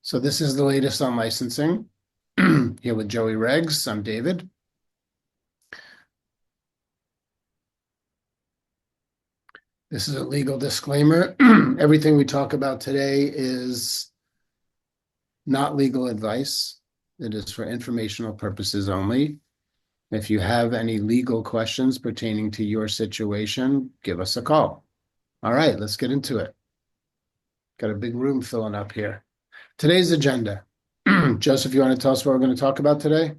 So this is the latest on licensing. Here with Joey Regs. I'm David. This is a legal disclaimer. Everything we talk about today is not legal advice. It is for informational purposes only. If you have any legal questions pertaining to your situation, give us a call. All right, let's get into it. Got a big room filling up here. Today's agenda. Joseph, you want to tell us what we're going to talk about today?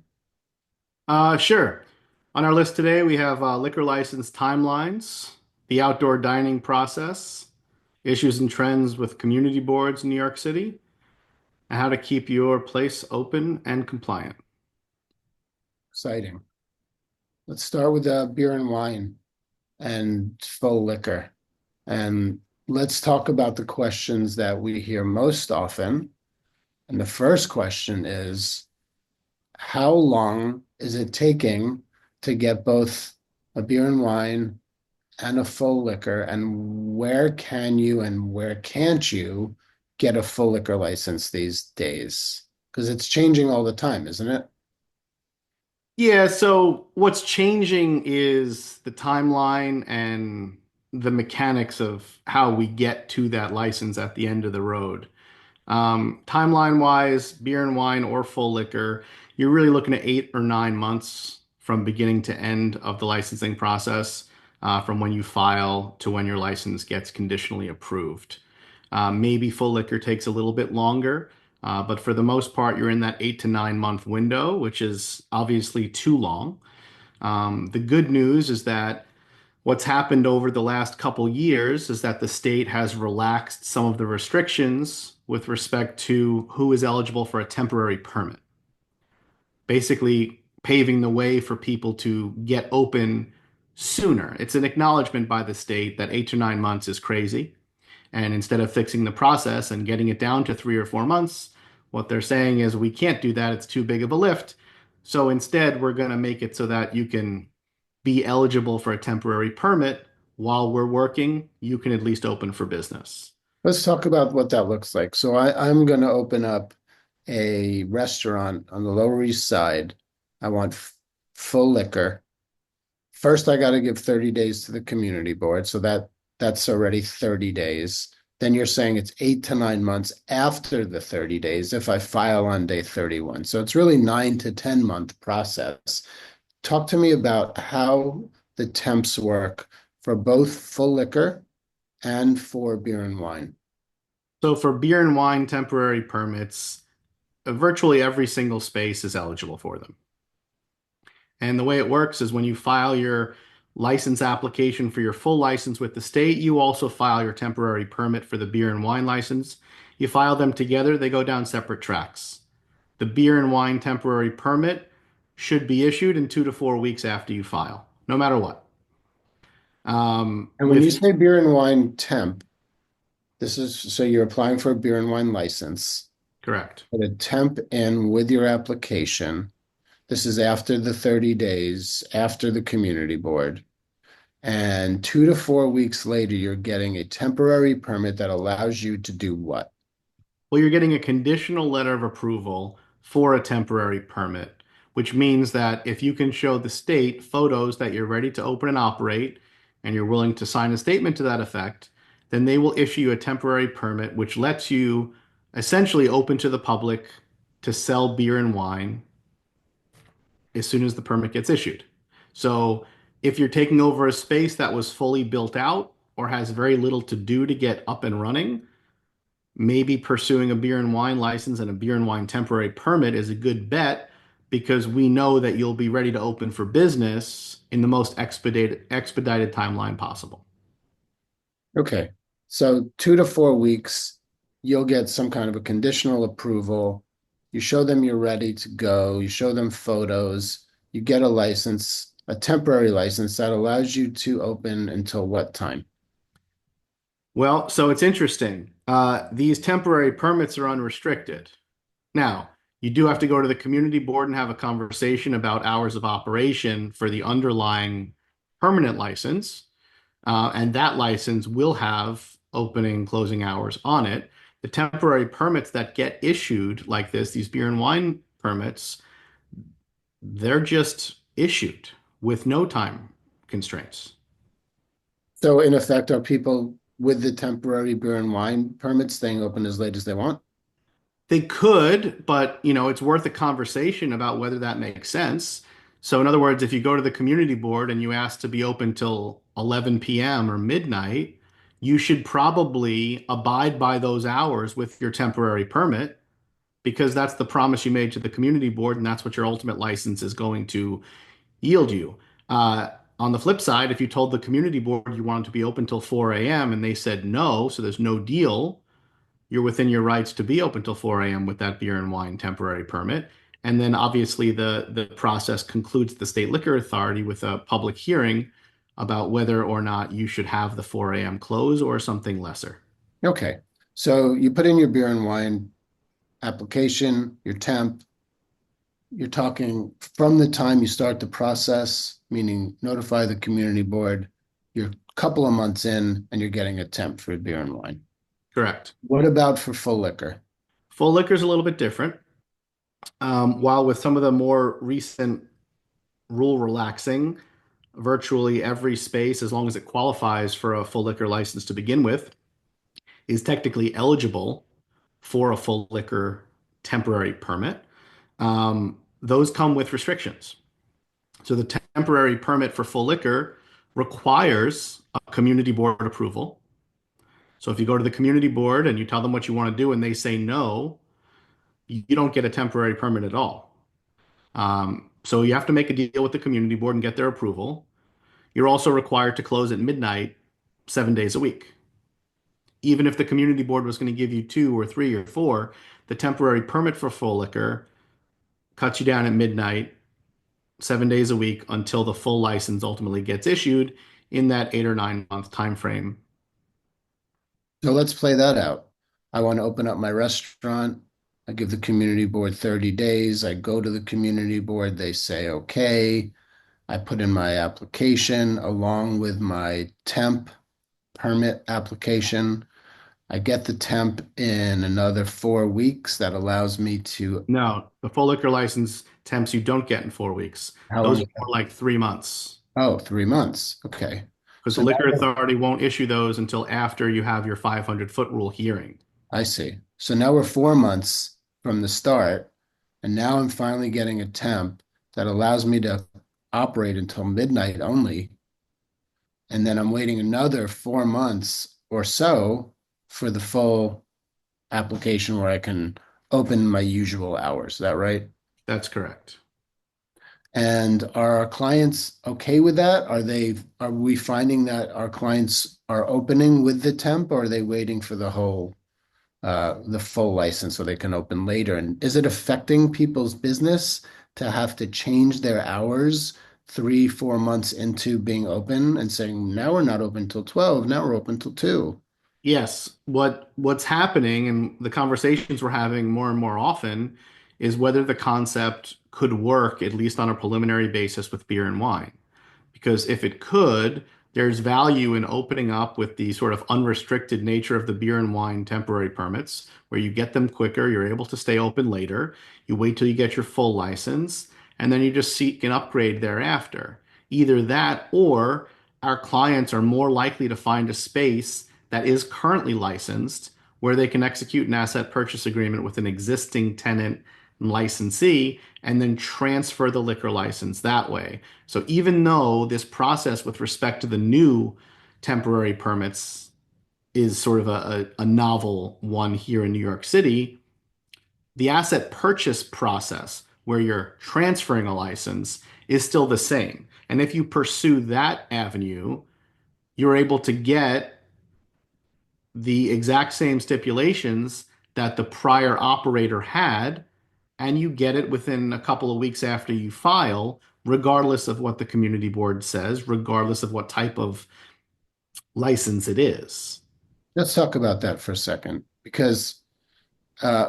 Sure. On our list today, we have liquor license timelines, the outdoor dining process, issues and trends with community boards in New York City, and how to keep your place open and compliant. Exciting. Let's start with beer and wine and faux liquor. And let's talk about the questions that we hear most often. And the first question is, how long is it taking to get both a beer and wine and a faux liquor? And where can you and where can't you get a full liquor license these days? Because it's changing all the time, isn't it? Yeah, so what's changing is the timeline and the mechanics of how we get to that license at the end of the road. Timeline wise, beer and wine or full liquor, you're really looking at 8 or 9 months from beginning to end of the licensing process, from when you file to when your license gets conditionally approved. Maybe full liquor takes a little bit longer, but for the most part, you're in that 8 to 9 month window, which is obviously too long. The good news is that what's happened over the last couple years is that the state has relaxed some of the restrictions with respect to who is eligible for a temporary permit, basically paving the way for people to get open sooner. It's an acknowledgement by the state that 8 to 9 months is crazy. And instead of fixing the process and getting it down to 3 or 4 months, what they're saying is we can't do that. It's too big of a lift. So instead, we're going to make it so that you can be eligible for a temporary permit while we're working. You can at least open for business. Let's talk about what that looks like. So I'm going to open up a restaurant on the Lower East Side. I want full liquor. First, I got to give 30 days to the community board. So that's already 30 days. Then you're saying it's 8 to 9 months after the 30 days if I file on day 31. So it's really 9 to 10 month process. Talk to me about how the temps work for both full liquor and for beer and wine. So for beer and wine temporary permits, virtually every single space is eligible for them. And the way it works is when you file your license application for your full license with the state, you also file your temporary permit for the beer and wine license. You file them together, they go down separate tracks. The beer and wine temporary permit should be issued in 2 to 4 weeks after you file, no matter what. And when you With say beer and wine temp, this is so you're applying for a beer and wine license. correct. Put a temp in with your application. This is after the 30 days, after the community board. And 2 to 4 weeks later, you're getting a temporary permit that allows you to do what? Well, you're getting a conditional letter of approval for a temporary permit, which means that if you can show the state photos that you're ready to open and operate, and you're willing to sign a statement to that effect, then they will issue you a temporary permit, which lets you essentially open to the public to sell beer and wine as soon as the permit gets issued. So if you're taking over a space that was fully built out or has very little to do to get up and running, maybe pursuing a beer and wine license and a beer and wine temporary permit is a good bet because we know that you'll be ready to open for business in the most expedited timeline possible. Okay. So 2 to 4 weeks, you'll get some kind of a conditional approval. You show them you're ready to go. You show them photos. You get a license, a temporary license that allows you to open until what time? Well, so it's interesting. These temporary permits are unrestricted. Now, you do have to go to the community board and have a conversation about hours of operation for the underlying permanent license. And that license will have opening and closing hours on it. The temporary permits that get issued like this, these beer and wine permits, they're just issued with no time constraints. So in effect, are people with the temporary beer and wine permits staying open as late as they want? They could, but it's worth a conversation about whether that makes sense. So, in other words, if you go to the community board and you ask to be open till 11 p.m. or midnight, you should probably abide by those hours with your temporary permit because that's the promise you made to the community board, and that's what your ultimate license is going to yield you. Uh, on the flip side, if you told the community board you wanted to be open till 4 a.m. and they said no, so there's no deal, you're within your rights to be open till 4 a.m. with that beer and wine temporary permit. And then obviously the process concludes at the state liquor authority with a public hearing about whether or not you should have the 4 a.m. close or something lesser. Okay. So you put in your beer and wine application, your temp, you're talking from the time you start the process, meaning notify the community board, you're a couple of months in and you're getting a temp for beer and wine. Correct. What about for full liquor? Full liquor is a little bit different. While with some of the more recent rule relaxing, virtually every space, as long as it qualifies for a full liquor license to begin with, is technically eligible for a full liquor temporary permit. Those come with restrictions. So the temporary permit for full liquor requires a community board approval. So if you go to the community board and you tell them what you want to do and they say no, you don't get a temporary permit at all. So you have to make a deal with the community board and get their approval. You're also required to close at midnight 7 days a week. Even if the community board was going to give you 2 or 3 or 4, the temporary permit for full liquor cuts you down at midnight 7 days a week until the full license ultimately gets issued in that 8 or 9 month time frame. So let's play that out. I want to open up my restaurant. I give the community board 30 days. I go to the community board. They say, okay. I put in my application along with my temp permit application. I get the temp in another 4 weeks. That allows me to, No, the full liquor license temps you don't get in 4 weeks. how long Those are is that? more like 3 months Oh, 3 months. Okay. because the So liquor now authority won't issue those until after you have your 500-foot rule hearing. I see. So now we're 4 months from the start, and now I'm finally getting a temp that allows me to operate until midnight only. And then I'm waiting another 4 months or so for the full application where I can open my usual hours. Is that right? That's correct. And are our clients okay with that? Are we finding that our clients are opening with the temp, or are they waiting for the full license so they can open later? And is it affecting people's business to have to change their hours 3, 4 months into being open and saying, now we're not open till 12, now we're open till 2? Yes, what's happening and the conversations we're having more and more often is whether the concept could work, at least on a preliminary basis, with beer and wine. Because if it could, there's value in opening up with the sort of unrestricted nature of the beer and wine temporary permits, where you get them quicker, you're able to stay open later, you wait till you get your full license, and then you just seek an upgrade thereafter. Either that or our clients are more likely to find a space that is currently licensed where they can execute an asset purchase agreement with an existing tenant and licensee and then transfer the liquor license that way. So even though this process with respect to the new temporary permits is sort of a novel one here in New York City, the asset purchase process where you're transferring a license is still the same. And if you pursue that avenue, you're able to get the exact same stipulations that the prior operator had, and you get it within a couple of weeks after you file, regardless of what the community board says, regardless of what type of license it is. Let's talk about that for a second, because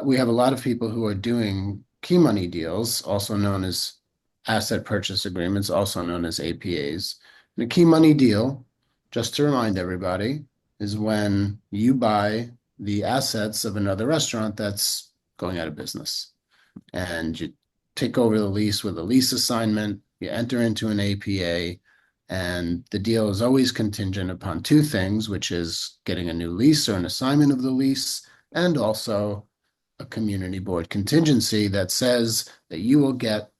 we have a lot of people who are doing key money deals, also known as asset purchase agreements, also known as APAs. And a key money deal, just to remind everybody, is when you buy the assets of another restaurant that's going out of business. And you take over the lease with a lease assignment, you enter into an APA, and the deal is always contingent upon two things, which is getting a new lease or an assignment of the lease, and also a community board contingency that says that you will get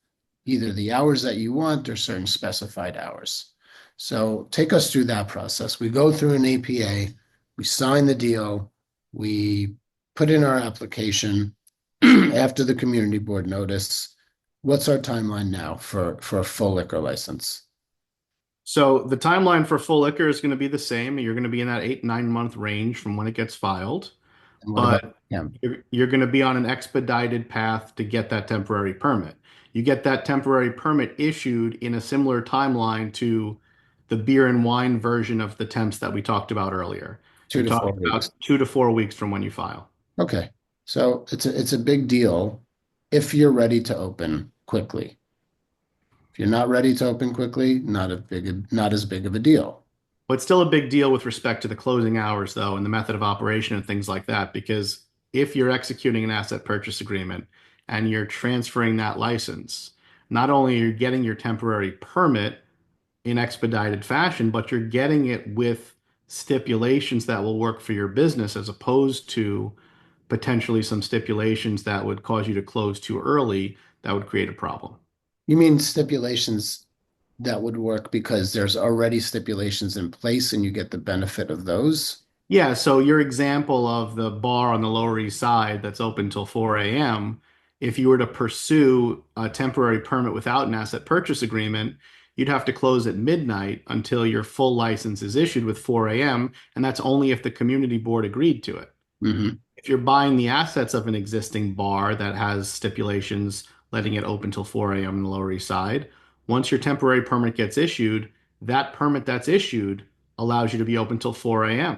either the hours that you want or certain specified hours. So take us through that process. We go through an APA, we sign the deal, we put in our application after the community board notice. What's our timeline now for a full liquor license? So the timeline for full liquor is going to be the same. You're going to be in that 8, 9 month range from when it gets filed, And what about but him? you're going to be on an expedited path to get that temporary permit. You get that temporary permit issued in a similar timeline to the beer and wine version of the temps that we talked about earlier. Two You're to four talking weeks. about 2 to 4 weeks from when you file. Okay. So it's a big deal if you're ready to open quickly. If you're not ready to open quickly, not as big of a deal. But it's still a big deal with respect to the closing hours, though, and the method of operation and things like that, because if you're executing an asset purchase agreement and you're transferring that license, not only are you getting your temporary permit in expedited fashion, but you're getting it with stipulations that will work for your business as opposed to potentially some stipulations that would cause you to close too early that would create a problem. You mean stipulations that would work because there's already stipulations in place and you get the benefit of those? Yeah, so your example of the bar on the Lower East Side that's open till 4 a.m., if you were to pursue a temporary permit without an asset purchase agreement, you'd have to close at midnight until your full license is issued with 4 a.m., and that's only if the community board agreed to it. Hmm. If you're buying the assets of an existing bar that has stipulations letting it open till 4 a.m. in the Lower East Side, once your temporary permit gets issued, that permit that's issued allows you to be open till 4 a.m.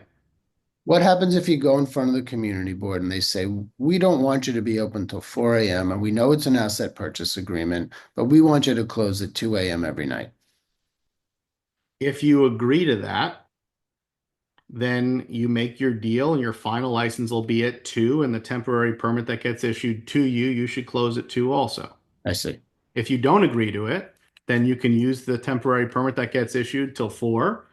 What happens if you go in front of the community board and they say, we don't want you to be open till 4 a.m. and we know it's an asset purchase agreement, but we want you to close at 2 a.m. every night? If you agree to that, then you make your deal and your final license will be at 2, and the temporary permit that gets issued to you, you should close at 2 also. I see. If you don't agree to it, then you can use the temporary permit that gets issued till 4,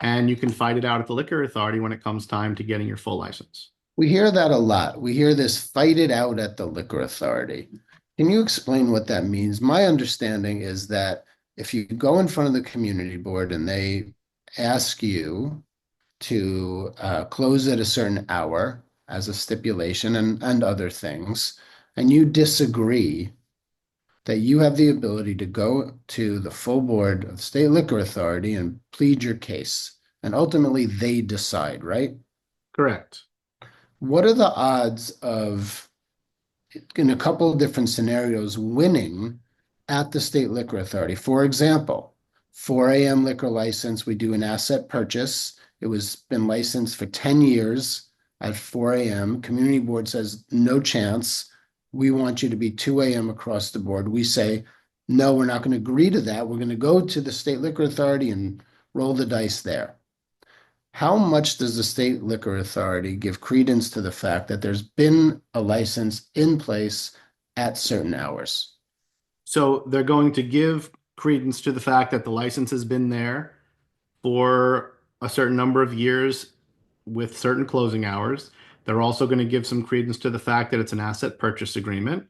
and you can fight it out at the liquor authority when it comes time to getting your full license. We hear that a lot. We hear this fight it out at the liquor authority. Can you explain what that means? My understanding is that if you go in front of the community board and they ask you to close at a certain hour as a stipulation and other things, and you disagree, that you have the ability to go to the full board of the state liquor authority and plead your case. And ultimately they decide, right? Correct. What are the odds of, in a couple of different scenarios, winning at the state liquor authority? For example, 4 a.m. liquor license, we do an asset purchase. It was been licensed for 10 years at 4 a.m. Community board says, no chance. We want you to be 2 a.m. across the board. We say, no, we're not going to agree to that. We're going to go to the state liquor authority and roll the dice there. How much does the state liquor authority give credence to the fact that there's been a license in place at certain hours? So they're going to give credence to the fact that the license has been there for a certain number of years with certain closing hours. They're also going to give some credence to the fact that it's an asset purchase agreement.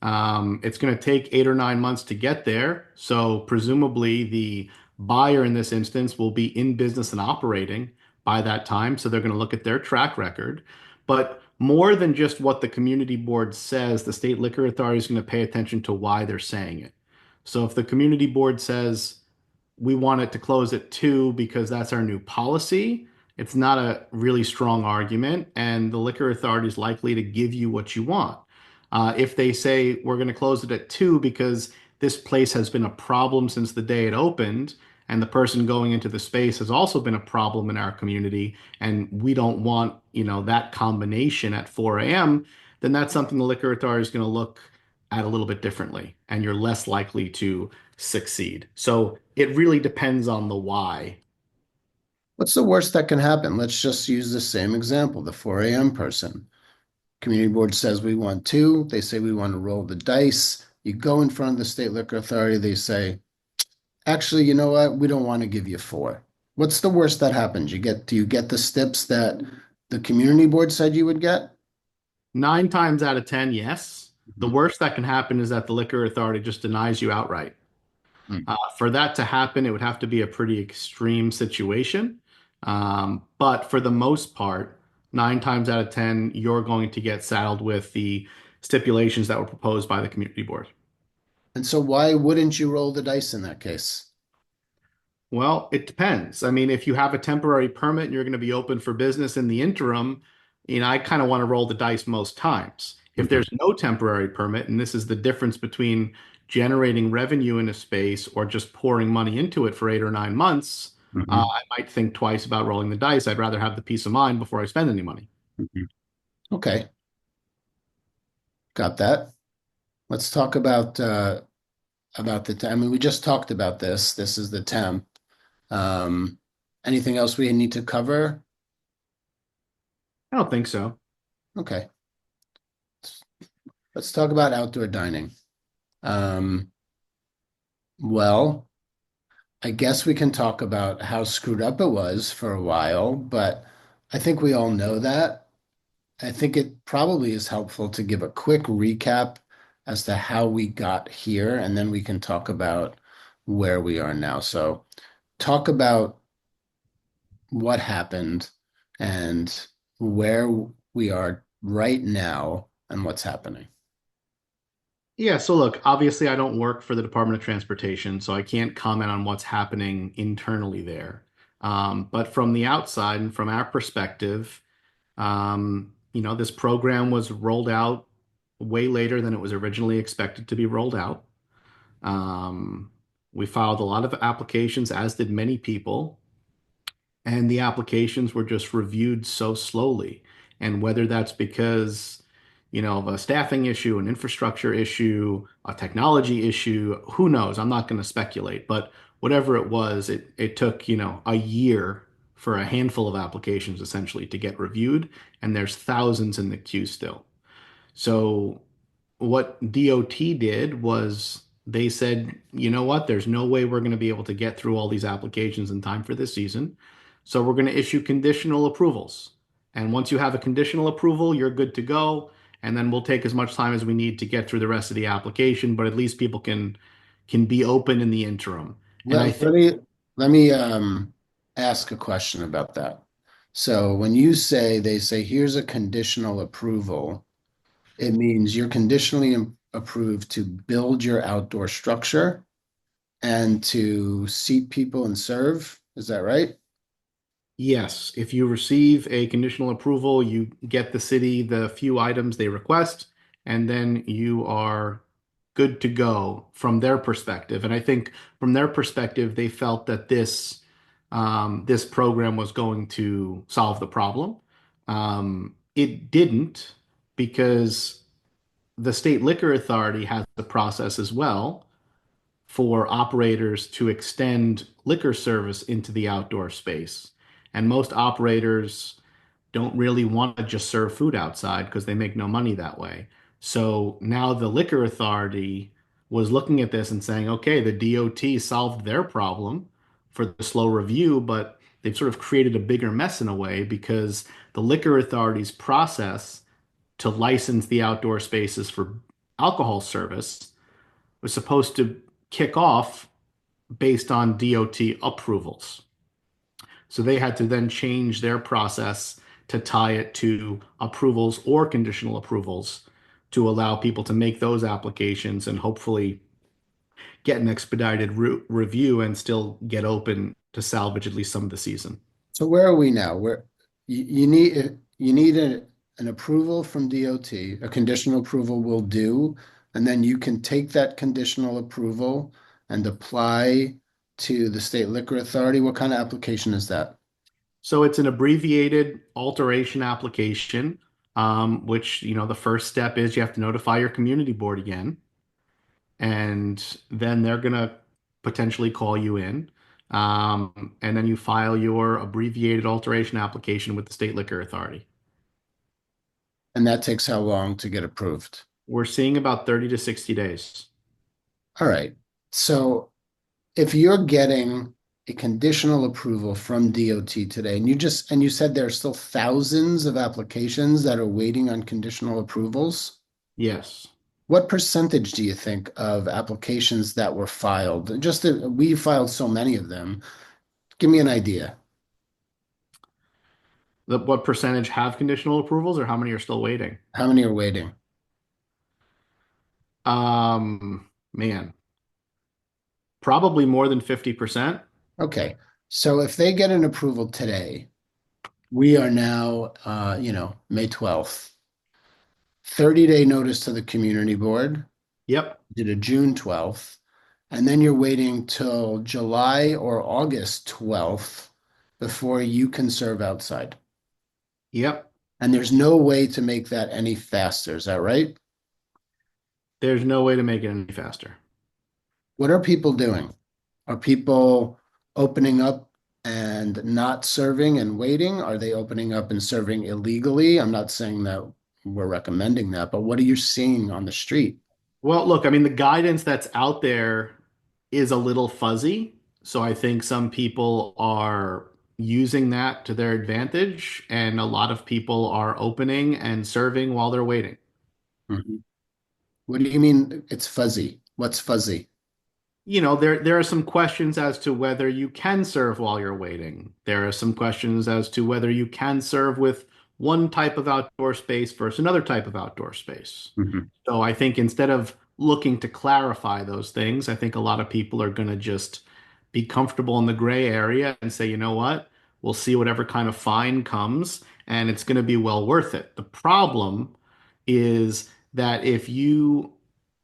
It's going to take 8 or 9 months to get there. So presumably the buyer in this instance will be in business and operating by that time. So they're going to look at their track record. But more than just what the community board says, the state liquor authority is going to pay attention to why they're saying it. So if the community board says, we want it to close at 2 because that's our new policy, it's not a really strong argument, and the liquor authority is likely to give you what you want. If they say we're going to close it at 2 because this place has been a problem since the day it opened, and the person going into the space has also been a problem in our community, and we don't want, that combination at 4 a.m., then that's something the liquor authority is going to look at a little bit differently, and you're less likely to succeed. So it really depends on the why. What's the worst that can happen? Let's just use the same example, the 4 a.m. person. Community board says we want two. They say we want to roll the dice. You go in front of the state liquor authority. They say, actually, you know what? We don't want to give you four. What's the worst that happens? Do you get the steps that the community board said you would get? 9 times out of 10, yes. The Mhm. worst that can happen is that the liquor authority just denies you outright. For that to happen, it would have to be a pretty extreme situation. But for the most part, 9 times out of 10, you're going to get saddled with the stipulations that were proposed by the community board. And so why wouldn't you roll the dice in that case? Well, it depends. I mean, if you have a temporary permit and you're going to be open for business in the interim, I kind of want to roll the dice most times. If Mhm. there's no temporary permit, and this is the difference between generating revenue in a space or just pouring money into it for 8 or 9 months, Mhm. I might think twice about rolling the dice. I'd rather have the peace of mind before I spend any money. Mhm. Okay, got that. Let's talk about I mean, we just talked about this. This is the temp. Um, Anything else we need to cover? I don't think so. Okay, let's talk about outdoor dining. Um, well, I guess we can talk about how screwed up it was for a while, but I think we all know that. I think it probably is helpful to give a quick recap as to how we got here, and then we can talk about where we are now. So, talk about what happened and where we are right now and what's happening. Yeah, so look, obviously I don't work for the Department of Transportation, so I can't comment on what's happening internally there. But from the outside and from our perspective, this program was rolled out way later than it was originally expected to be rolled out. Um, we filed a lot of applications, as did many people, and the applications were just reviewed so slowly. And whether that's because, of a staffing issue, an infrastructure issue, a technology issue, who knows? I'm not going to speculate, but whatever it was, it took, a year for a handful of applications essentially to get reviewed, and there's thousands in the queue still. So what DOT did was they said, you know what, there's no way we're going to be able to get through all these applications in time for this season. So we're going to issue conditional approvals. And once you have a conditional approval, you're good to go. And then we'll take as much time as we need to get through the rest of the application, but at least people can be open in the interim. And I Let, think let me let me ask a question about that. So when you say they say here's a conditional approval, it means you're conditionally approved to build your outdoor structure and to seat people and serve. Is that right? yes, if you receive a conditional approval, you get the city the few items they request, and then you are good to go from their perspective. And I think from their perspective, they felt that this program was going to solve the problem. It didn't because the state liquor authority has a process as well for operators to extend liquor service into the outdoor space. And most operators don't really want to just serve food outside because they make no money that way. So now the liquor authority was looking at this and saying, okay, the DOT solved their problem for the slow review, but they've sort of created a bigger mess in a way because the liquor authority's process to license the outdoor spaces for alcohol service was supposed to kick off based on DOT approvals. So they had to then change their process to tie it to approvals or conditional approvals to allow people to make those applications and hopefully get an expedited review and still get open to salvage at least some of the season. So where are we now? Where you need an approval from DOT, a conditional approval will do, and then you can take that conditional approval and apply to the state liquor authority. What kind of application is that? So it's an abbreviated alteration application, which, the first step is you have to notify your community board again, and then they're going to potentially call you in. And then you file your abbreviated alteration application with the state liquor authority. And that takes how long to get approved? We're seeing about 30 to 60 days. All right. So if you're getting a conditional approval from DOT today, and you said there are still thousands of applications that are waiting on conditional approvals, Yes. what percentage do you think of applications that were filed? We filed so many of them. Give me an idea. What percentage have conditional approvals or how many are still waiting? How many are waiting? Man, probably more than 50%. Okay. So if they get an approval today, we are now, May 12th. 30-day notice to the community board, Yep. did a June 12th, and then you're waiting till July or August 12th before you can serve outside. Yep. And there's no way to make that any faster. Is that right? There's no way to make it any faster. What are people doing? Are people opening up and not serving and waiting? Are they opening up and serving illegally? I'm not saying that we're recommending that, but what are you seeing on the street? Well, look, I mean, the guidance that's out there is a little fuzzy. So I think some people are using that to their advantage, and a lot of people are opening and serving while they're waiting. Mhm. What do you mean it's fuzzy? What's fuzzy? There are some questions as to whether you can serve while you're waiting. There are some questions as to whether you can serve with one type of outdoor space versus another type of outdoor space. Mhm. So I think instead of looking to clarify those things, I think a lot of people are going to just be comfortable in the gray area and say, you know what? We'll see whatever kind of fine comes, and it's going to be well worth it. The problem is that if you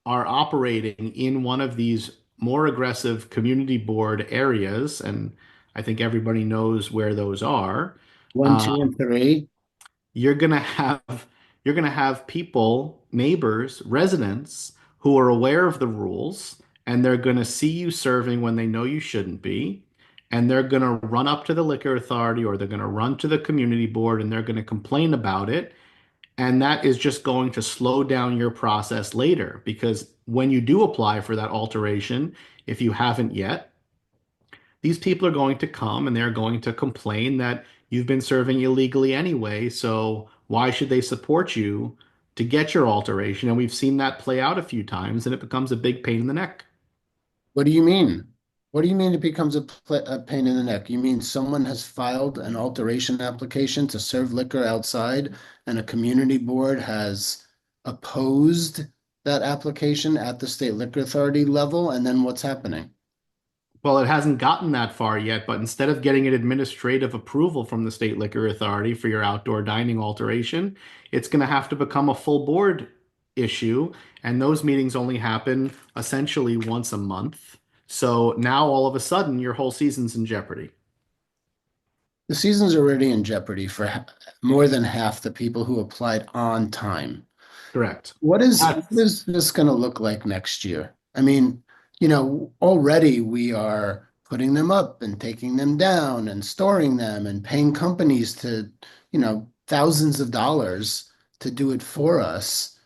are operating in one of these more aggressive community board areas, and I think everybody knows where those are, One, uh, two, and three. you're gonna have you're gonna have people, neighbors, residents who are aware of the rules, and they're gonna see you serving when they know you shouldn't be, and they're gonna run up to the liquor authority or they're gonna run to the community board and they're gonna complain about it. And that is just going to slow down your process later because when you do apply for that alteration, if you haven't yet, these people are going to come and they're going to complain that you've been serving illegally anyway. So why should they support you to get your alteration? And we've seen that play out a few times and it becomes a big pain in the neck. What do you mean? What do you mean it becomes a pain in the neck? You mean someone has filed an alteration application to serve liquor outside and a community board has opposed that application at the state liquor authority level, and then what's happening? Well, it hasn't gotten that far yet, but instead of getting an administrative approval from the state liquor authority for your outdoor dining alteration, it's going to have to become a full board issue. And those meetings only happen essentially once a month. So now all of a sudden, your whole season's in jeopardy. The season's already in jeopardy for more than half the people who applied on time. Correct. What That's is this going to look like next year? I mean, already we are putting them up and taking them down and storing them and paying companies to, thousands of dollars to do it for us.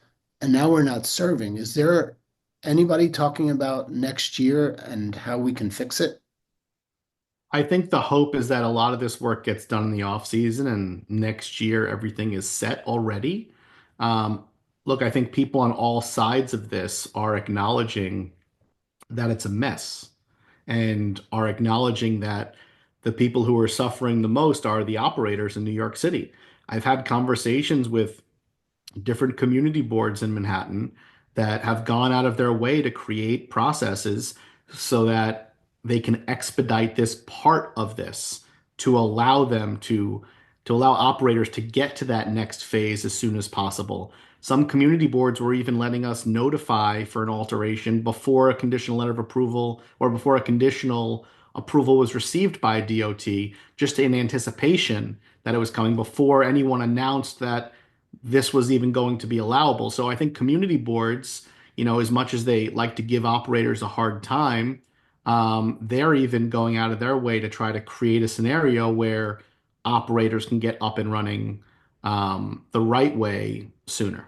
And now we're not serving. Is there anybody talking about next year and how we can fix it? I think the hope is that a lot of this work gets done in the off season and next year everything is set already. Um, Look, I think people on all sides of this are acknowledging that it's a mess and are acknowledging that the people who are suffering the most are the operators in New York City. I've had conversations with different community boards in Manhattan that have gone out of their way to create processes so that they can expedite this part of this to allow them to allow operators to get to that next phase as soon as possible. Some community boards were even letting us notify for an alteration before a conditional letter of approval or before a conditional approval was received by DOT, just in anticipation that it was coming before anyone announced that this was even going to be allowable. So I think community boards, as much as they like to give operators a hard time, They're even going out of their way to try to create a scenario where operators can get up and running the right way sooner.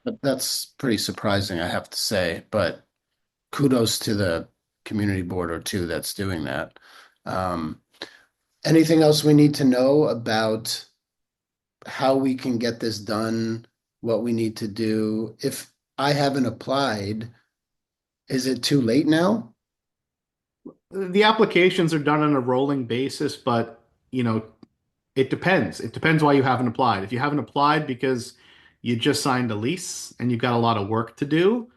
But that's pretty surprising, I have to say. But kudos to the community board or two that's doing that. Um, Anything else we need to know about how we can get this done, what we need to do? If I haven't applied, is it too late now? The applications are done on a rolling basis, but you know, it depends. It depends why you haven't applied. If you haven't applied because you just signed a lease and you've got a lot of work to do,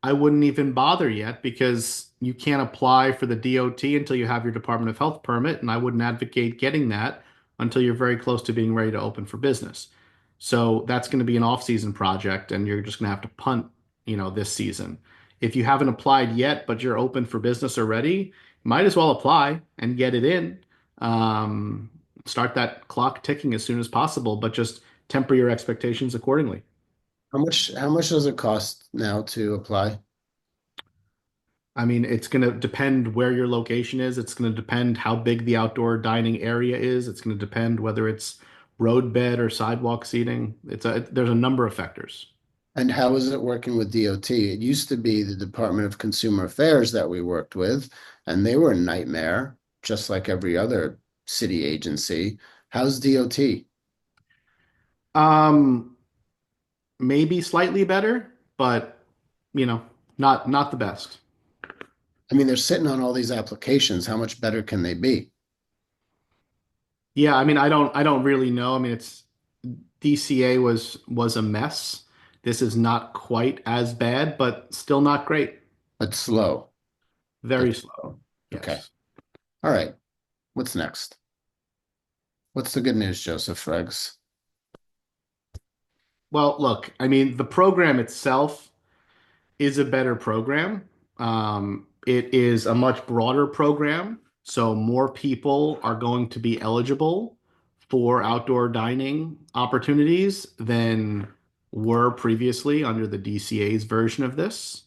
I wouldn't even bother yet because you can't apply for the DOT until you have your Department of Health permit, and I wouldn't advocate getting that until you're very close to being ready to open for business. So that's going to be an off-season project, and you're just going to have to punt, this season. If you haven't applied yet, but you're open for business already, might as well apply and get it in. Um, Start that clock ticking as soon as possible, but just temper your expectations accordingly. How much does it cost now to apply? I mean, it's going to depend where your location is. It's going to depend how big the outdoor dining area is. It's going to depend whether it's road bed or sidewalk seating. There's a number of factors. And how is it working with DOT? It used to be the Department of Consumer Affairs that we worked with, and they were a nightmare, just like every other city agency. How's DOT? Um, Maybe slightly better, but you know, not the best. I mean, they're sitting on all these applications. How much better can they be? Yeah, I mean, I don't really know. I mean, it's DCA was a mess. This is not quite as bad, but still not great. But slow. Very It's slow. slow. Okay. Yes. All right. What's next? What's the good news, Joseph Regs? Well, look, I mean, the program itself is a better program. It is a much broader program, so more people are going to be eligible for outdoor dining opportunities than were previously under the DCA's version of this.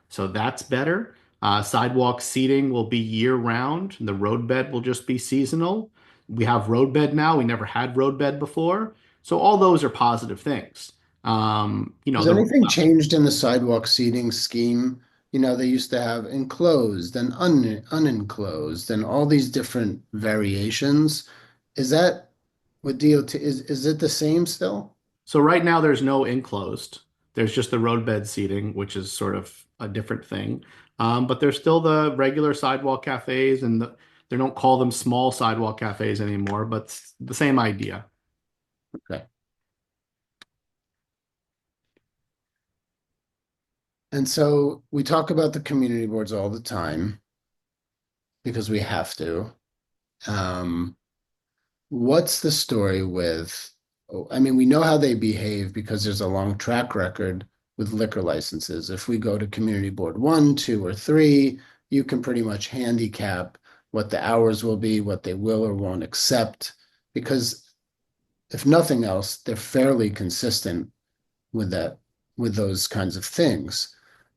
So that's better. Sidewalk seating will be year round. The road bed will just be seasonal. We have road bed now. We never had road bed before. So all those are positive things. Has The anything changed in the sidewalk seating scheme? They used to have enclosed and unenclosed and all these different variations. Is that with DOT? Is it the same still? So right now there's no enclosed. There's just the roadbed seating, which is sort of a different thing. But there's still the regular sidewalk cafes, and they don't call them small sidewalk cafes anymore, but it's the same idea. Okay. And so we talk about the community boards all the time because we have to. Um, what's the story with, oh, I mean, we know how they behave because there's a long track record with liquor licenses. If we go to community board one, two, or three, you can pretty much handicap what the hours will be, what they will or won't accept, because if nothing else, they're fairly consistent with that, with those kinds of things.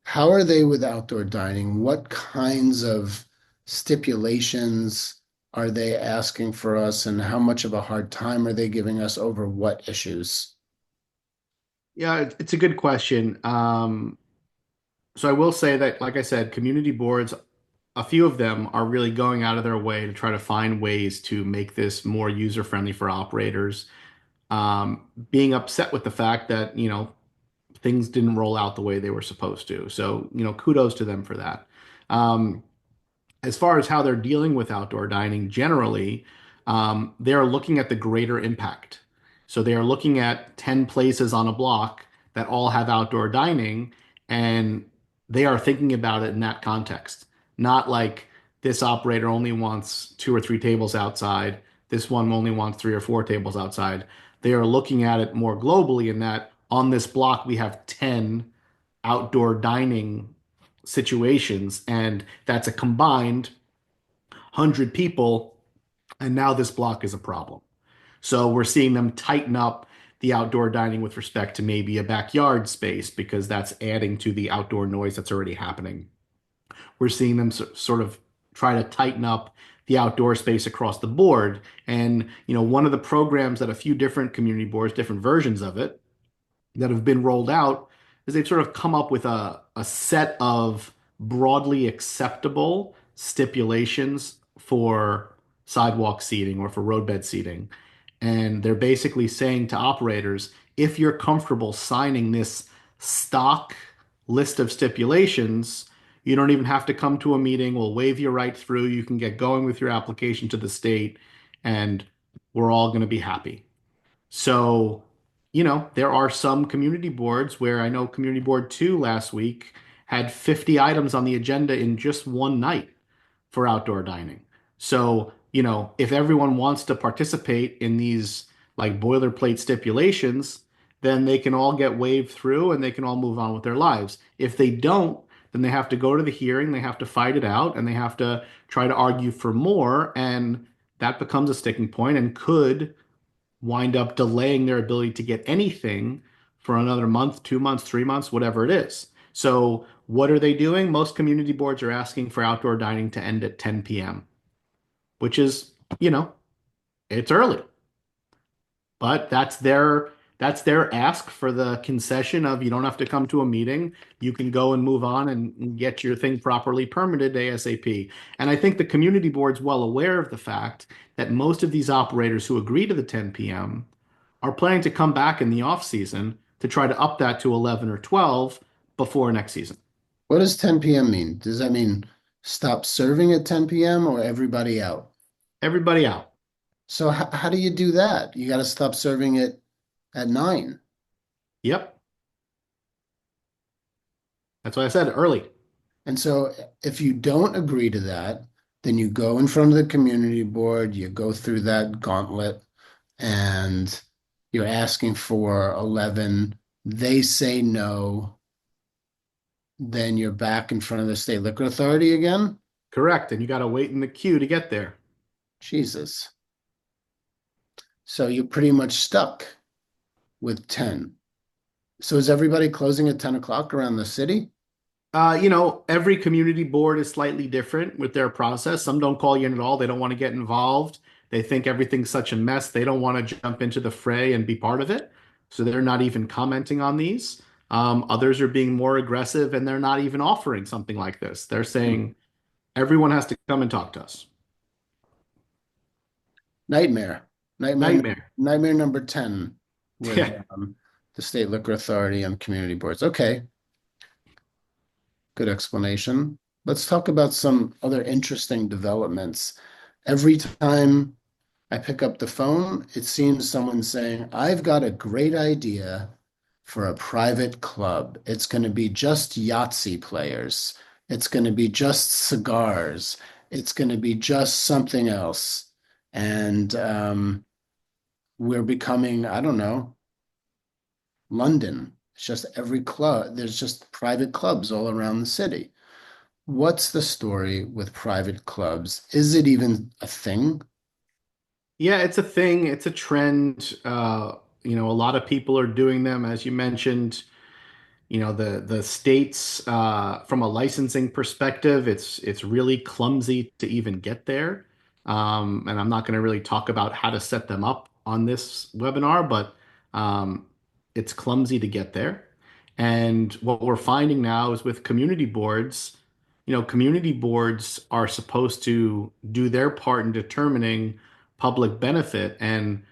How are they with outdoor dining? What kinds of stipulations are they asking for us, and how much of a hard time are they giving us over what issues? Yeah, it's a good question. So I will say that, like I said, community boards, a few of them are really going out of their way to try to find ways to make this more user-friendly for operators. Being upset with the fact that, things didn't roll out the way they were supposed to. So, kudos to them for that. Um, as far as how they're dealing with outdoor dining generally, they are looking at the greater impact. So they are looking at 10 places on a block that all have outdoor dining, and they are thinking about it in that context. Not like this operator only wants two or three tables outside, this one only wants three or four tables outside. They are looking at it more globally in that on this block we have 10 outdoor dining situations, and that's a combined 100 people, and now this block is a problem. So we're seeing them tighten up the outdoor dining with respect to maybe a backyard space because that's adding to the outdoor noise that's already happening. We're seeing them sort of try to tighten up the outdoor space across the board. And, one of the programs that a few different community boards, different versions of it, that have been rolled out is they've sort of come up with a set of broadly acceptable stipulations for sidewalk seating or for roadbed seating. And they're basically saying to operators, if you're comfortable signing this stock list of stipulations, you don't even have to come to a meeting. We'll wave you right through. You can get going with your application to the state, and we're all going to be happy. So, there are some community boards where I know Community Board 2 last week had 50 items on the agenda in just one night for outdoor dining. So, if everyone wants to participate in these like boilerplate stipulations, then they can all get waved through and they can all move on with their lives. If they don't, then they have to go to the hearing, they have to fight it out, and they have to try to argue for more. And that becomes a sticking point and could wind up delaying their ability to get anything for another month, 2 months, 3 months, whatever it is. So, what are they doing? Most community boards are asking for outdoor dining to end at 10 p.m., which is, you know, it's early, but that's their ask for the concession of you don't have to come to a meeting. You can go and move on and get your thing properly permitted ASAP. And I think the community board's well aware of the fact that most of these operators who agree to the 10 p.m. are planning to come back in the off season to try to up that to 11 or 12 before next season. What does 10 p.m. mean? Does that mean stop serving at 10 p.m. or everybody out? Everybody out. So how do you do that? You got to stop serving it at 9. Yep. That's what I said early. And so if you don't agree to that, then you go in front of the community board, you go through that gauntlet, and you're asking for 11. They say no, then you're back in front of the state liquor authority again. Correct. And you got to wait in the queue to get there. Jesus. So you're pretty much stuck with 10. So is everybody closing at 10 o'clock around the city? Every community board is slightly different with their process. Some don't call you in at all. They don't want to get involved. They think everything's such a mess. They don't want to jump into the fray and be part of it. So they're not even commenting on these. Others are being more aggressive and they're not even offering something like this. They're Hmm. saying everyone has to come and talk to us. Nightmare. Nightmare. Nightmare. Nightmare number 10 with Yeah. the state liquor authority and community boards. Okay, good explanation. Let's talk about some other interesting developments. Every time I pick up the phone, it seems someone's saying, I've got a great idea for a private club. It's going to be just Yahtzee players. It's going to be just cigars. It's going to be just something else. And we're becoming, I don't know, London. It's just every club, there's just private clubs all around the city. What's the story with private clubs? Is it even a thing? Yeah, it's a thing. It's a trend. A lot of people are doing them, as you mentioned. The states from a licensing perspective, it's really clumsy to even get there. And I'm not going to really talk about how to set them up on this webinar, but um, it's clumsy to get there. And what we're finding now is with community boards, community boards are supposed to do their part in determining public benefit. And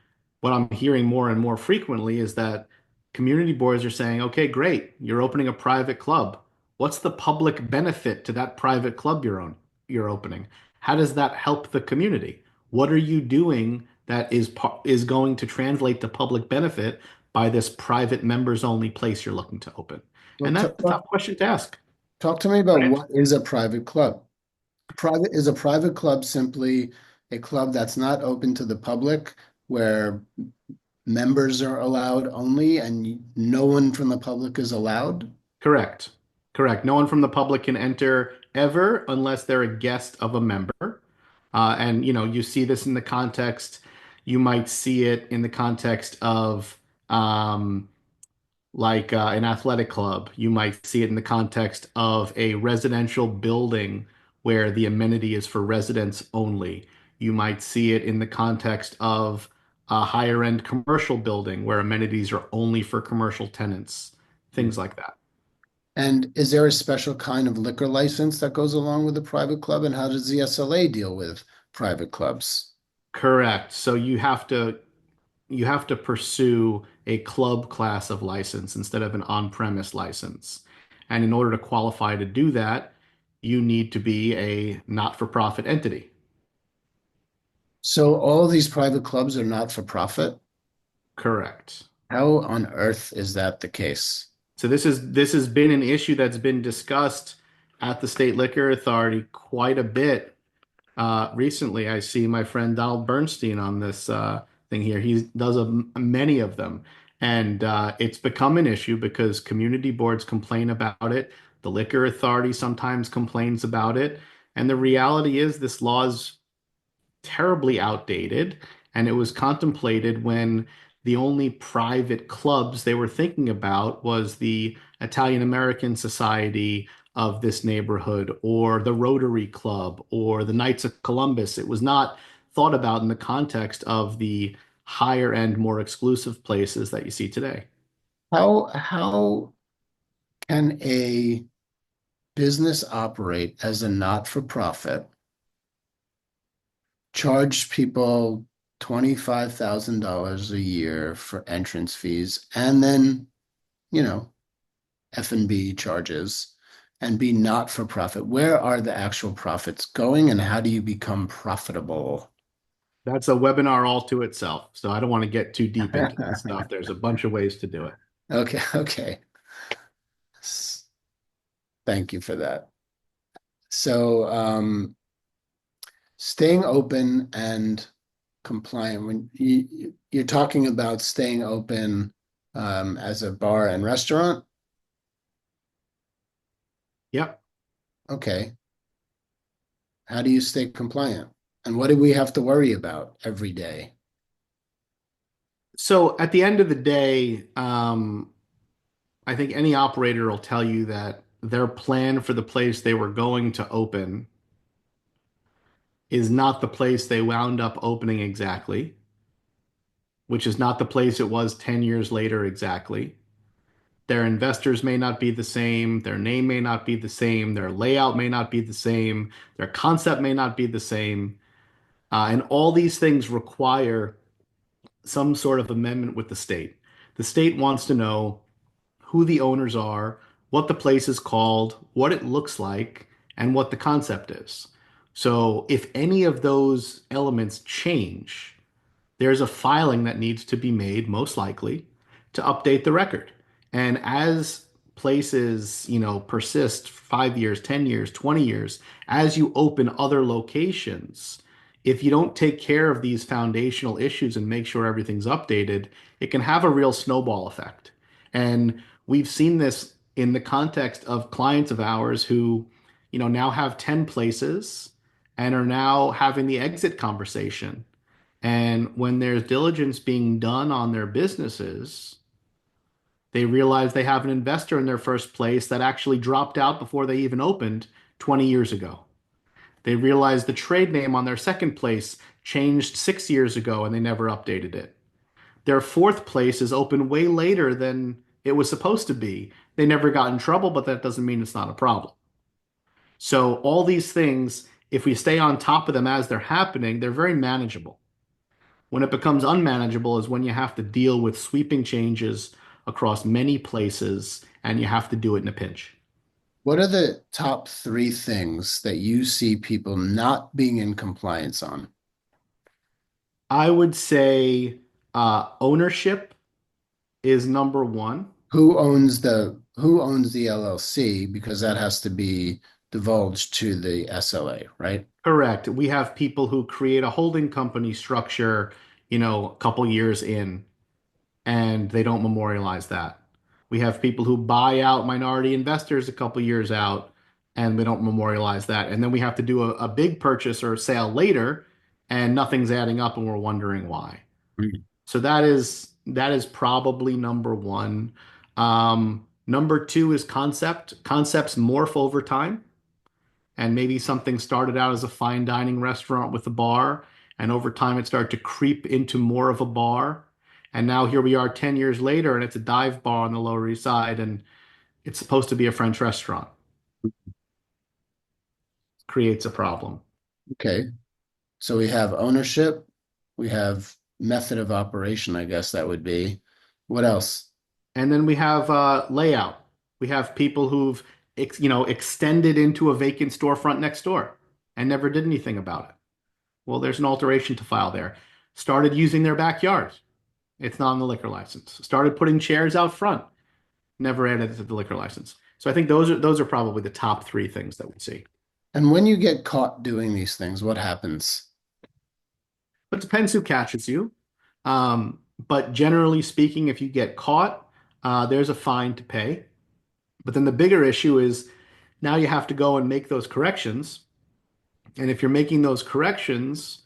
what I'm hearing more and more frequently is that community boards are saying, okay, great, you're opening a private club. What's the public benefit to that private club you're opening? How does that help the community? What are you doing that is going to translate to public benefit by this private members only place you're looking to open? Well, And that's a tough question to ask. talk to me about Right. what is a private club? Is a private club simply a club that's not open to the public, where members are allowed only and no one from the public is allowed? Correct. Correct. No one from the public can enter ever unless they're a guest of a member. And you see this in the context, you might see it in the context of um, like an athletic club. You might see it in the context of a residential building where the amenity is for residents only. You might see it in the context of a higher end commercial building where amenities are only for commercial tenants, things like that. And is there a special kind of liquor license that goes along with a private club? And how does the SLA deal with private clubs? Correct. So you have to pursue a club class of license instead of an on-premise license. And in order to qualify to do that, you need to be a not-for-profit entity. So all these private clubs are not for profit? Correct. How on earth is that the case? So this has been an issue that's been discussed at the State Liquor Authority quite a bit recently. I see my friend Donald Bernstein on this thing here. He does many of them, and it's become an issue because community boards complain about it. The Liquor Authority sometimes complains about it, and the reality is this law is terribly outdated, and it was contemplated when the only private clubs they were thinking about was the Italian American Society of this neighborhood or the Rotary Club or the Knights of Columbus. It was not thought about in the context of the higher end, more exclusive places that you see today. How can a business operate as a not-for-profit, charge people $25,000 a year for entrance fees, and then, you know, F&B charges, and be not-for-profit? Where are the actual profits going, and how do you become profitable? That's a webinar all to itself. So I don't want to get too deep into that stuff. There's a bunch of ways to do it. Okay, okay. Thank you for that. So, staying open and compliant, when you're talking about staying open as a bar and restaurant, Yep. okay. How do you stay compliant? And what do we have to worry about every day? So at the end of the day, I think any operator will tell you that their plan for the place they were going to open is not the place they wound up opening exactly, which is not the place it was 10 years later exactly. Their investors may not be the same, their name may not be the same, their layout may not be the same, their concept may not be the same. And all these things require some sort of amendment with the state. The state wants to know who the owners are, what the place is called, what it looks like, and what the concept is. So if any of those elements change, there's a filing that needs to be made, most likely, to update the record. And as places, persist 5 years, 10 years, 20 years, as you open other locations, if you don't take care of these foundational issues and make sure everything's updated, it can have a real snowball effect. And we've seen this in the context of clients of ours who, now have 10 places and are now having the exit conversation. And when there's diligence being done on their businesses, they realize they have an investor in their first place that actually dropped out before they even opened 20 years ago. They realize the trade name on their second place changed 6 years ago and they never updated it. Their fourth place is open way later than it was supposed to be. They never got in trouble, but that doesn't mean it's not a problem. So, all these things, if we stay on top of them as they're happening, they're very manageable. When it becomes unmanageable is when you have to deal with sweeping changes across many places and you have to do it in a pinch. What are the top three things that you see people not being in compliance on? I would say ownership is number one. Who owns the LLC? Because that has to be divulged to the SLA, right? Correct. We have people who create a holding company structure, a couple years in, and they don't memorialize that. We have people who buy out minority investors a couple years out, and we don't memorialize that. And then we have to do a big purchase or a sale later, and nothing's adding up, and we're wondering why. Mm. So that is probably number one. Number two is concept. Concepts morph over time. and maybe something started out as a fine dining restaurant with a bar, and over time it started to creep into more of a bar. And now here we are 10 years later, and it's a dive bar on the Lower East Side, and it's supposed to be a French restaurant. Creates a problem. Okay. So we have ownership, we have method of operation, I guess that would be. What else? And then we have layout. We have people who've extended into a vacant storefront next door and never did anything about it. Well, there's an alteration to file there. Started using their backyard. It's not on the liquor license. Started putting chairs out front. Never added it to the liquor license. So I think those are probably the top three things that we see. And when you get caught doing these things, what happens? But it depends who catches you. But generally speaking, if you get caught, there's a fine to pay. But then the bigger issue is now you have to go and make those corrections. And if you're making those corrections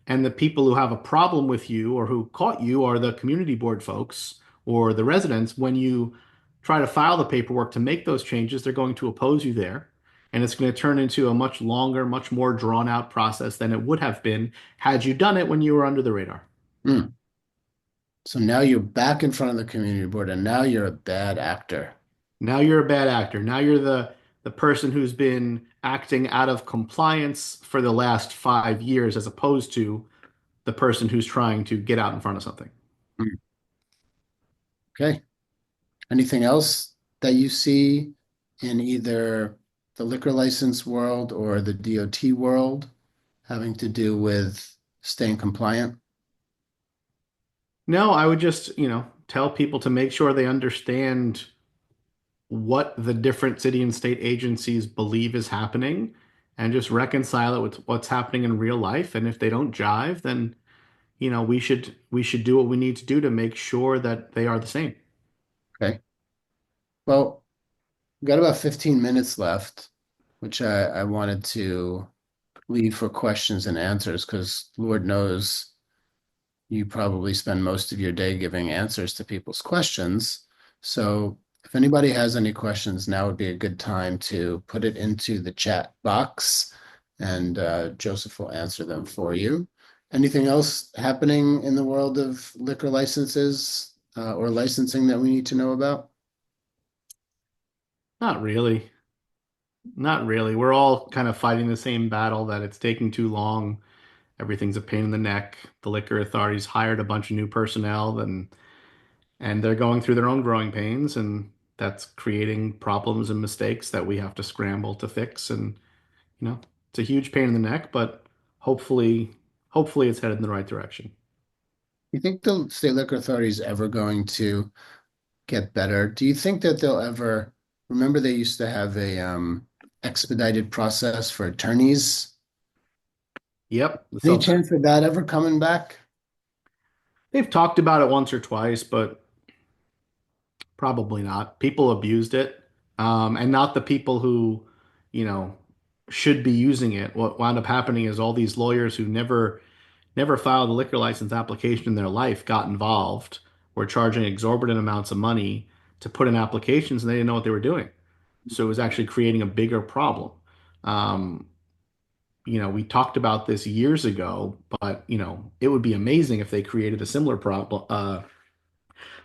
and the people who have a problem with you or who caught you are the community board folks or the residents, when you try to file the paperwork to make those changes, they're going to oppose you there. And it's going to turn into a much longer, much more drawn out process than it would have been had you done it when you were under the radar. Hmm. So now you're back in front of the community board and now you're a bad actor. Now you're a bad actor. Now you're the person who's been acting out of compliance for the last 5 years, as opposed to the person who's trying to get out in front of something. Hmm. Okay. Anything else that you see in either the liquor license world or the DOT world having to do with staying compliant? No, I would just, tell people to make sure they understand what the different city and state agencies believe is happening and just reconcile it with what's happening in real life. And if they don't jive, then, we should do what we need to do to make sure that they are the same. Okay. Well, we've got about 15 minutes left, which I wanted to leave for questions and answers because Lord knows you probably spend most of your day giving answers to people's questions. So if anybody has any questions, now would be a good time to put it into the chat box and Joseph will answer them for you. Anything else happening in the world of liquor licenses or licensing that we need to know about? Not really. Not really. We're all kind of fighting the same battle that it's taking too long. Everything's a pain in the neck. The liquor authorities hired a bunch of new personnel and they're going through their own growing pains, and that's creating problems and mistakes that we have to scramble to fix. And, you know, it's a huge pain in the neck, but hopefully it's headed in the right direction. You think the state liquor authority is ever going to get better? Do you think that they'll ever remember they used to have a expedited process for attorneys? Yep. Any So chance of that ever coming back? they've talked about it once or twice, but probably not. People abused it, and not the people who, you know, should be using it. What wound up happening is all these lawyers who never filed a liquor license application in their life got involved, were charging exorbitant amounts of money to put in applications, and they didn't know what they were doing. So it was actually creating a bigger problem. Um, we talked about this years ago, but it would be amazing if they created a similar problem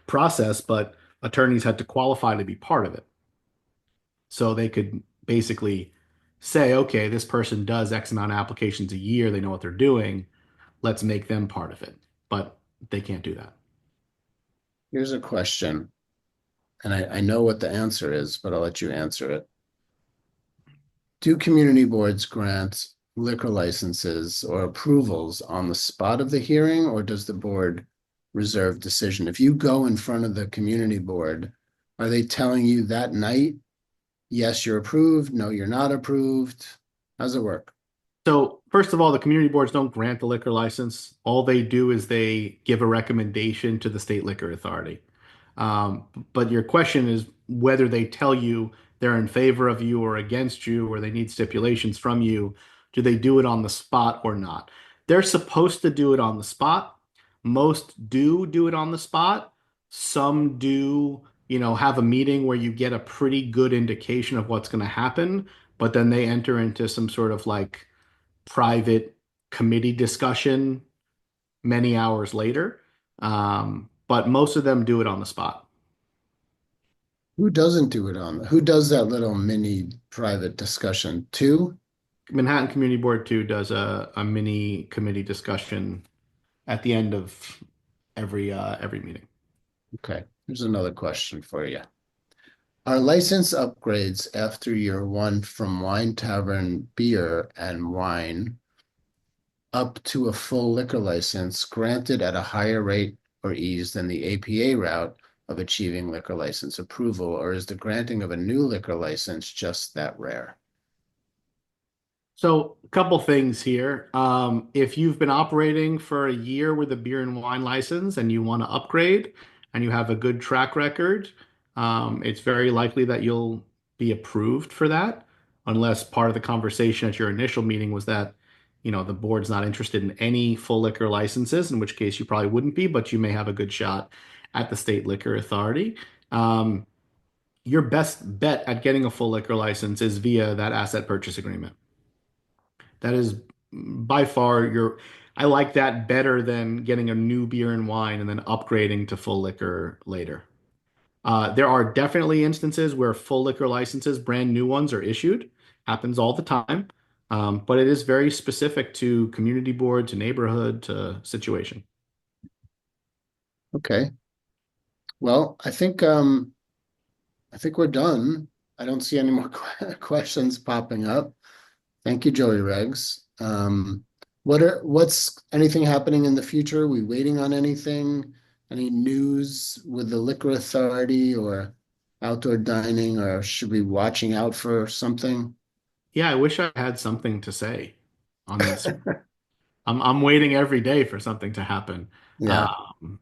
process, but attorneys had to qualify to be part of it. So they could basically say, okay, this person does X amount of applications a year, they know what they're doing, let's make them part of it. But they can't do that. Here's a question, and I know what the answer is, but I'll let you answer it. Do community boards grant liquor licenses or approvals on the spot of the hearing, or does the board reserve decision? If you go in front of the community board, are they telling you that night, yes, you're approved, no, you're not approved? How's it work? So, first of all, the community boards don't grant the liquor license. All they do is they give a recommendation to the state liquor authority. But your question is whether they tell you they're in favor of you or against you, or they need stipulations from you. Do they do it on the spot or not? They're supposed to do it on the spot. Most do it on the spot. Some do have a meeting where you get a pretty good indication of what's going to happen, but then they enter into some sort of like private committee discussion many hours later. But most of them do it on the spot. Who doesn't do it on? Who does that little mini private discussion? Two? Manhattan Community Board too does a mini committee discussion at the end of every meeting. Okay. Here's another question for you. Are license upgrades after year one from wine tavern beer and wine up to a full liquor license granted at a higher rate or ease than the APA route of achieving liquor license approval, or is the granting of a new liquor license just that rare? So, a couple things here. If you've been operating for a year with a beer and wine license and you want to upgrade and you have a good track record, it's very likely that you'll be approved for that, unless part of the conversation at your initial meeting was that, the board's not interested in any full liquor licenses, in which case you probably wouldn't be, but you may have a good shot at the state liquor authority. Your best bet at getting a full liquor license is via that asset purchase agreement. That is by far I like that better than getting a new beer and wine and then upgrading to full liquor later. There are definitely instances where full liquor licenses, brand new ones, are issued. Happens all the time. But it is very specific to community board, to neighborhood, to situation. Okay. Well, I think we're done. I don't see any more questions popping up. Thank you, Joey Regs. What's anything happening in the future? Are we waiting on anything? Any news with the liquor authority or outdoor dining, or should we be watching out for something? Yeah, I wish I had something to say on this. I'm waiting every day for something to happen. Yeah, Um,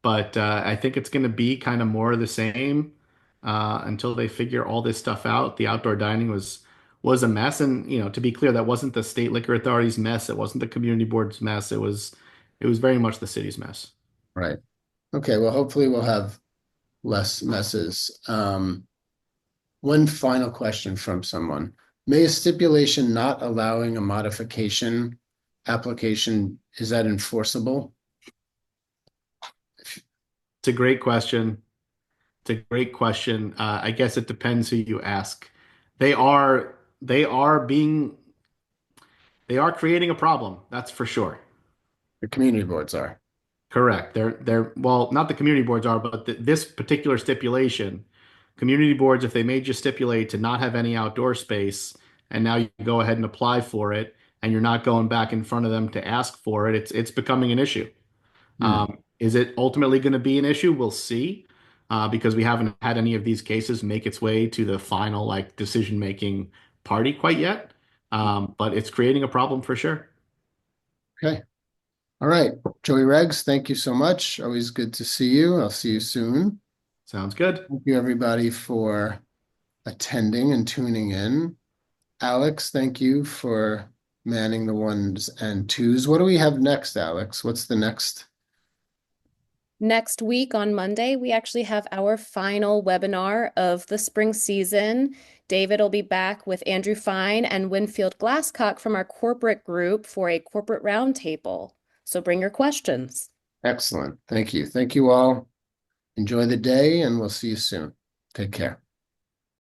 But I think it's going to be kind of more of the same until they figure all this stuff out. The outdoor dining was a mess, and to be clear, that wasn't the state liquor authority's mess. It wasn't the community board's mess. It was very much the city's mess. right. Okay, well, hopefully we'll have less messes. One final question from someone. May a stipulation not allowing a modification application, is that enforceable? It's a great question. It's a great question. I guess it depends who you ask. They are they are being they are creating a problem. That's for sure. The community boards are. Correct. They're well, not the community boards are, but this particular stipulation, community boards, if they made you stipulate to not have any outdoor space, and now you go ahead and apply for it, and you're not going back in front of them to ask for it, it's becoming an issue. Hmm. Is it ultimately going to be an issue? We'll see, because we haven't had any of these cases make its way to the final like decision-making party quite yet. But it's creating a problem for sure. Okay. All right. Joey Regs, thank you so much. Always good to see you. I'll see you soon. Sounds good. Thank you, everybody, for attending and tuning in. Alex, thank you for manning the ones and twos. What do we have next, Alex? What's the next? Next week on Monday, we actually have our final webinar of the spring season. David will be back with Andrew Fine and Winfield Glasscock from our corporate group for a corporate roundtable. So bring your questions. Excellent. Thank you. Thank you all. Enjoy the day, and we'll see you soon. Take care.